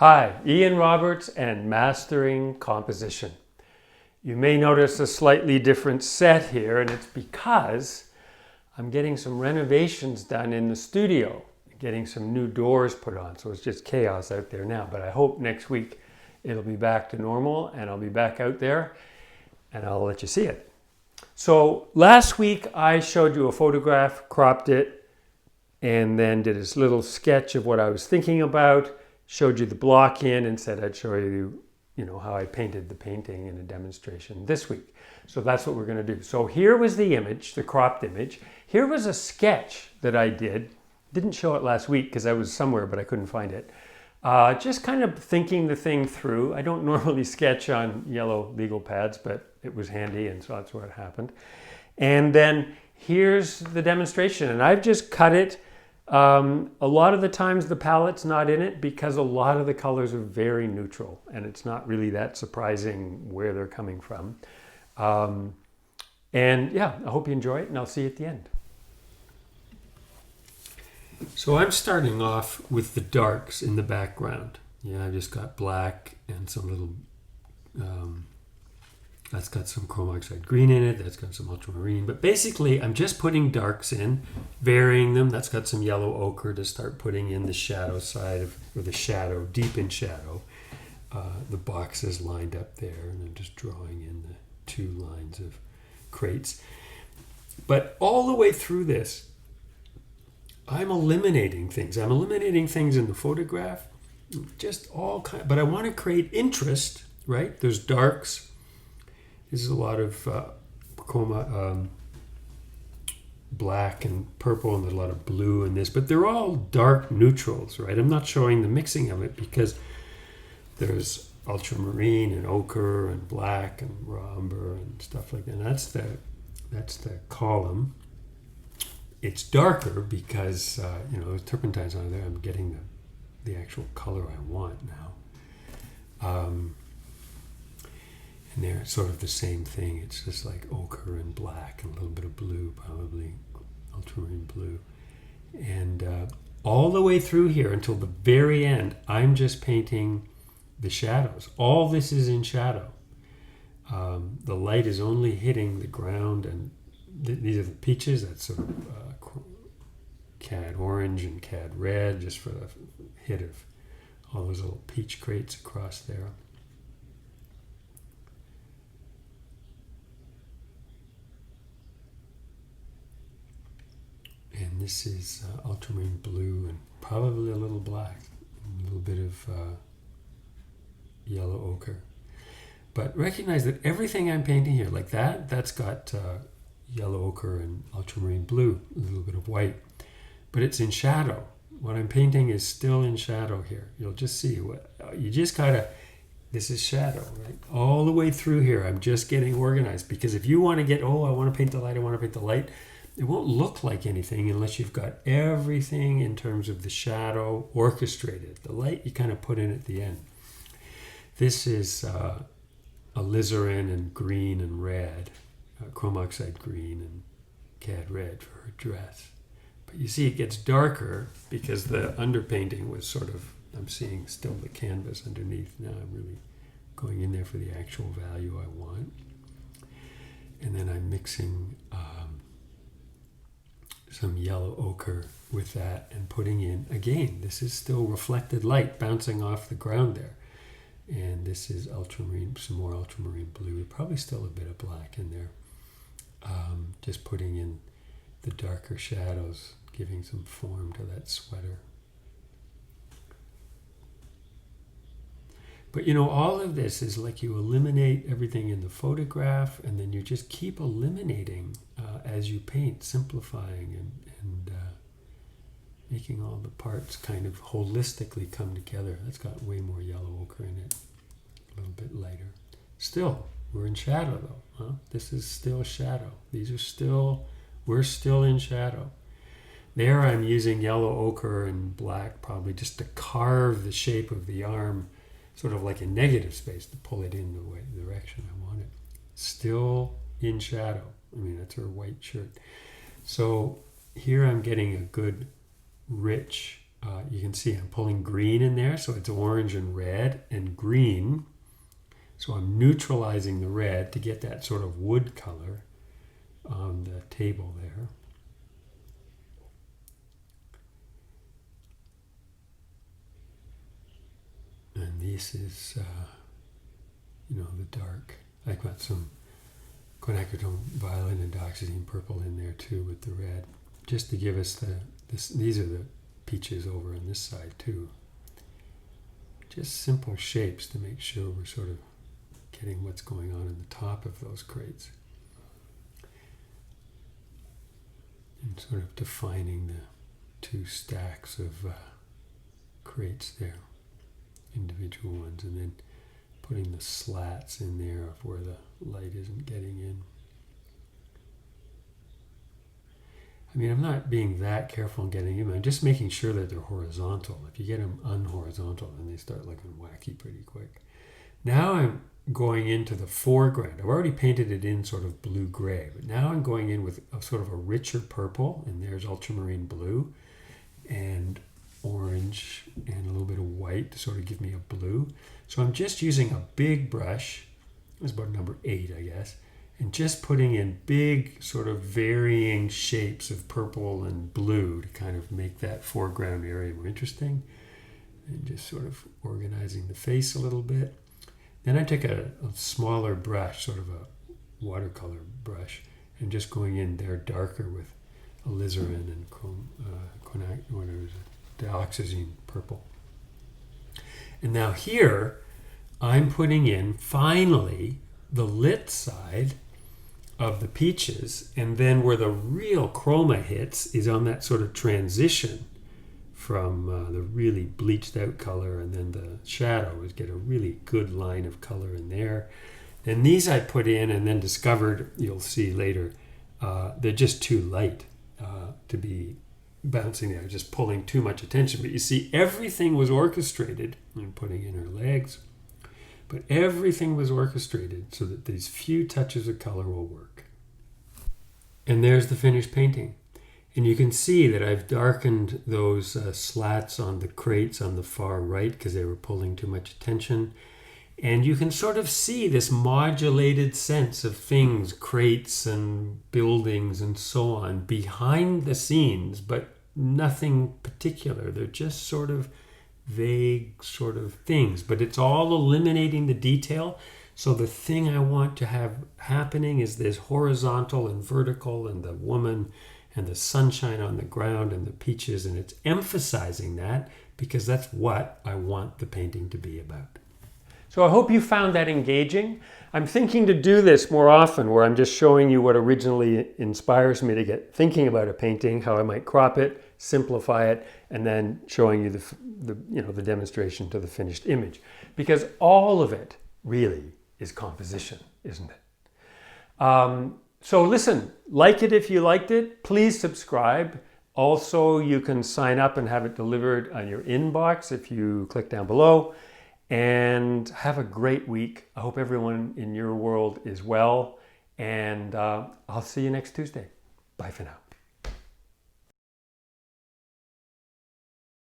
Hi, Ian Roberts and Mastering Composition. You may notice a slightly different set here, and it's because I'm getting some renovations done in the studio, getting some new doors put on, so it's just chaos out there now. But I hope next week it'll be back to normal and I'll be back out there and I'll let you see it. So last week I showed you a photograph, cropped it, and then did this little sketch of what I was thinking about. Showed you the block in and said I'd show you, how I painted the painting in a demonstration this week. So that's what we're going to do. So here was the image, the cropped image. Here was a sketch that I did. Didn't show it last week because I was somewhere, but I couldn't find it. Just kind of thinking the thing through. I don't normally sketch on yellow legal pads, but it was handy, and so that's what happened. And then here's the demonstration, and I've just cut it. A lot of the times the palette's not in it because a lot of the colors are very neutral and it's not really that surprising where they're coming from. And yeah, I hope you enjoy it and I'll see you at the end. So I'm starting off with the darks in the background. Yeah, I just got black and some little, that's got some chrome oxide green in it, that's got some ultramarine, but basically I'm just putting darks in, varying them. That's got some yellow ochre to start putting in the shadow side of, or the shadow, deep in shadow. The boxes lined up there, and I'm just drawing in the two lines of crates. But all the way through this, I'm eliminating things. I'm eliminating things in the photograph, just all kind, but I want to create interest, right? There's darks. This is a lot of black and purple, and there's a lot of blue in this, but they're all dark neutrals, right? I'm not showing the mixing of it because there's ultramarine and ochre and black and raw umber and stuff like that. And that's the column. It's darker because turpentine's on there. I'm getting the actual color I want now. And they're sort of the same thing. It's just like ochre and black and a little bit of blue, probably ultramarine blue. And all the way through here until the very end, I'm just painting the shadows. All this is in shadow. The light is only hitting the ground, and these are the peaches. That's sort of cad orange and cad red, just for the hit of all those little peach crates across there. And this is ultramarine blue and probably a little black, a little bit of yellow ochre. But recognize that everything I'm painting here, like that's got yellow ochre and ultramarine blue, a little bit of white. But it's in shadow. What I'm painting is still in shadow here. You'll just see you just gotta, this is shadow, right? All the way through here, I'm just getting organized. Because if you want to get, I want to paint the light, I want to paint the light, it won't look like anything unless you've got everything in terms of the shadow orchestrated. The light you kind of put in at the end. This is alizarin and green and red, chrome oxide green and cad red for her dress. But you see it gets darker because the underpainting was sort of, I'm seeing still the canvas underneath. Now I'm really going in there for the actual value I want. And then I'm mixing some yellow ochre with that and putting in, again, this is still reflected light bouncing off the ground there. And this is ultramarine, some more ultramarine blue, probably still a bit of black in there. Just putting in the darker shadows, giving some form to that sweater. But all of this is like you eliminate everything in the photograph, and then you just keep eliminating as you paint, simplifying and making all the parts kind of holistically come together. That's got way more yellow ochre in it, a little bit lighter. Still, we're in shadow though, huh? This is still shadow. We're still in shadow. There I'm using yellow ochre and black probably just to carve the shape of the arm, sort of like a negative space to pull it in the direction I want it. Still in shadow. That's her white shirt. So here I'm getting a good, rich you can see I'm pulling green in there, so it's orange and red and green. So I'm neutralizing the red to get that sort of wood color on the table there. And this is, the dark. I've got some quinacridone violet and dioxazine purple in there too with the red, just to give us these are the peaches over on this side too. Just simple shapes to make sure we're sort of getting what's going on in the top of those crates. And sort of defining the two stacks of crates there, individual ones, and then putting the slats in there of where the light isn't getting in. I mean, I'm not being that careful in getting in. I'm just making sure that they're horizontal. If you get them unhorizontal, then they start looking wacky pretty quick. Now I'm going into the foreground. I've already painted it in sort of blue-gray, but now I'm going in with a sort of a richer purple, and there's ultramarine blue and orange and a little bit of white to sort of give me a blue. So I'm just using a big brush, it's about number 8, I guess, and just putting in big sort of varying shapes of purple and blue to kind of make that foreground area more interesting, and just sort of organizing the face a little bit. Then I take a smaller brush, sort of a watercolor brush, and just going in there darker with alizarin and dioxazine purple. And now here, I'm putting in, finally, the lit side of the peaches, and then where the real chroma hits is on that sort of transition from the really bleached out color, and then the shadows get a really good line of color in there. And these I put in and then discovered, you'll see later, they're just too light to be bouncing there, just pulling too much attention. But you see, everything was orchestrated. I'm putting in her legs, but everything was orchestrated so that these few touches of color will work. And there's the finished painting. And you can see that I've darkened those slats on the crates on the far right because they were pulling too much attention. And you can sort of see this modulated sense of things, crates and buildings and so on, behind the scenes, but nothing particular. They're just sort of vague sort of things, but it's all eliminating the detail. So the thing I want to have happening is this horizontal and vertical, and the woman and the sunshine on the ground and the peaches, and it's emphasizing that because that's what I want the painting to be about. So I hope you found that engaging. I'm thinking to do this more often, where I'm just showing you what originally inspires me to get thinking about a painting, how I might crop it, simplify it, and then showing you the demonstration to the finished image. Because all of it really is composition, isn't it? So listen, like it if you liked it. Please subscribe. Also, you can sign up and have it delivered on your inbox if you click down below. And have a great week. I hope everyone in your world is well. And I'll see you next Tuesday. Bye for now.